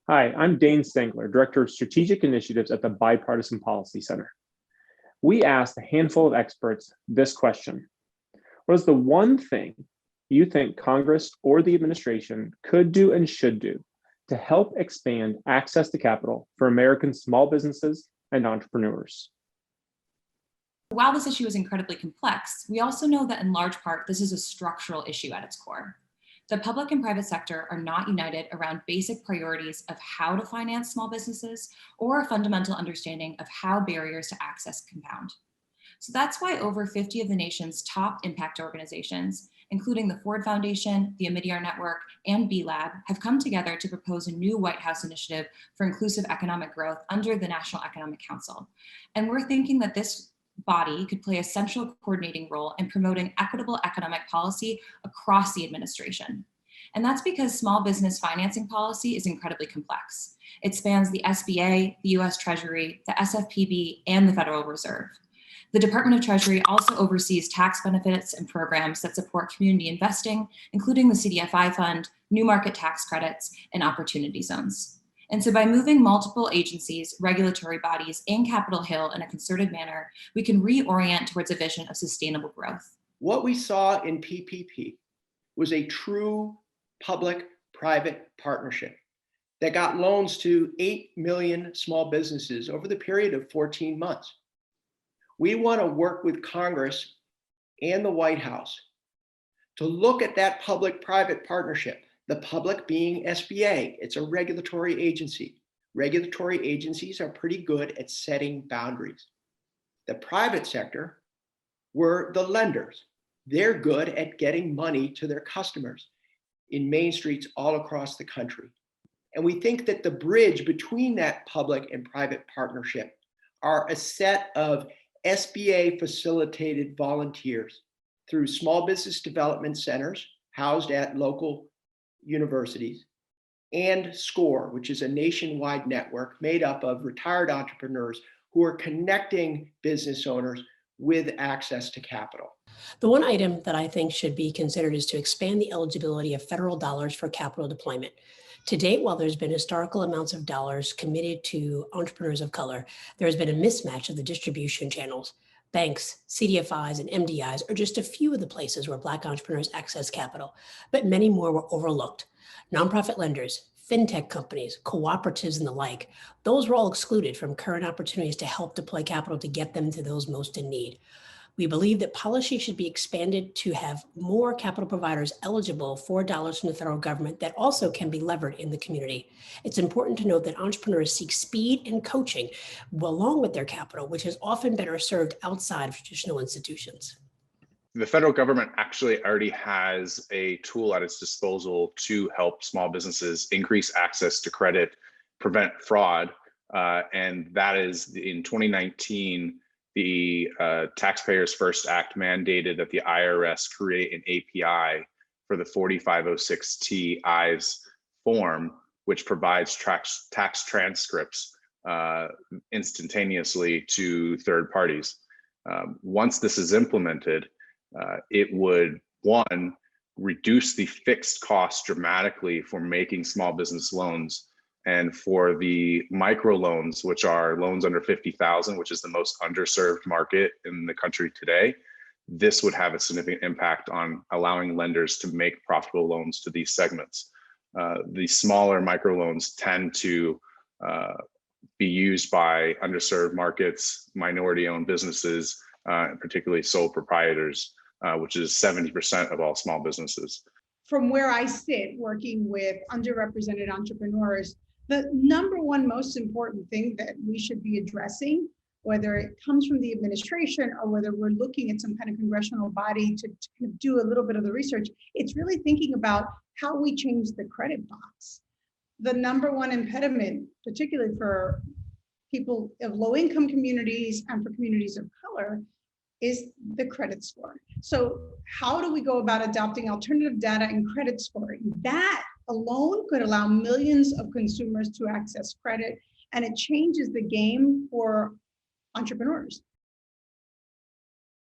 Hi, I'm Dane Stengler, Director of Strategic Initiatives at the Bipartisan Policy Center. We asked a handful of experts this question: what is the one thing you think Congress or the administration could do and should do to help expand access to capital for American small businesses and entrepreneurs? While this issue is incredibly complex, we also know that in large part, this is a structural issue at its core. The public and private sector are not united around basic priorities of how to finance small businesses or a fundamental understanding of how barriers to access compound. So that's why over 50 of the nation's top impact organizations, including the Ford Foundation, the Omidyar Network, and B-Lab, have come together to propose a new White House initiative for inclusive economic growth under the National Economic Council. And we're thinking that this body could play a central coordinating role in promoting equitable economic policy across the administration. And that's because small business financing policy is incredibly complex. It spans the SBA, the US Treasury, the SFPB, and the Federal Reserve. The Department of Treasury also oversees tax benefits and programs that support community investing, including the CDFI fund, new market tax credits, and opportunity zones. And so by moving multiple agencies, regulatory bodies, and Capitol Hill in a concerted manner, we can reorient towards a vision of sustainable growth. What we saw in PPP was a true public-private partnership that got loans to 8 million small businesses over the period of 14 months. We want to work with Congress and the White House to look at that public-private partnership. The public being SBA, it's a regulatory agency. Regulatory agencies are pretty good at setting boundaries. The private sector were the lenders. They're good at getting money to their customers in main streets all across the country. And we think that the bridge between that public and private partnership are a set of SBA facilitated volunteers through small business development centers housed at local universities, and SCORE, which is a nationwide network made up of retired entrepreneurs who are connecting business owners with access to capital. The one item that I think should be considered is to expand the eligibility of federal dollars for capital deployment. To date, while there's been historical amounts of dollars committed to entrepreneurs of color, there has been a mismatch of the distribution channels. Banks, CDFIs, and MDIs are just a few of the places where Black entrepreneurs access capital, but many more were overlooked. Nonprofit lenders, fintech companies, cooperatives, and the like, those were all excluded from current opportunities to help deploy capital to get them to those most in need. We believe that policy should be expanded to have more capital providers eligible for dollars from the federal government that also can be levered in the community. It's important to note that entrepreneurs seek speed and coaching along with their capital, which is often better served outside of traditional institutions. The federal government actually already has a tool at its disposal to help small businesses increase access to credit, prevent fraud, and that is in 2019, the Taxpayers First Act mandated that the IRS create an API for the 4506T IES form, which provides tax transcripts instantaneously to third parties. Once this is implemented, it would, one, reduce the fixed costs dramatically for making small business loans. And for the microloans, which are loans under 50,000, which is the most underserved market in the country today, this would have a significant impact on allowing lenders to make profitable loans to these segments. The smaller microloans tend to be used by underserved markets, minority-owned businesses, and particularly sole proprietors, which is 70% of all small businesses. From where I sit working with underrepresented entrepreneurs, the number one most important thing that we should be addressing, whether it comes from the administration or whether we're looking at some kind of congressional body to do a little bit of the research, it's really thinking about how we change the credit box. The number one impediment, particularly for people of low-income communities and for communities of color, is the credit score. So how do we go about adopting alternative data and credit scoring? That alone could allow millions of consumers to access credit, and it changes the game for entrepreneurs.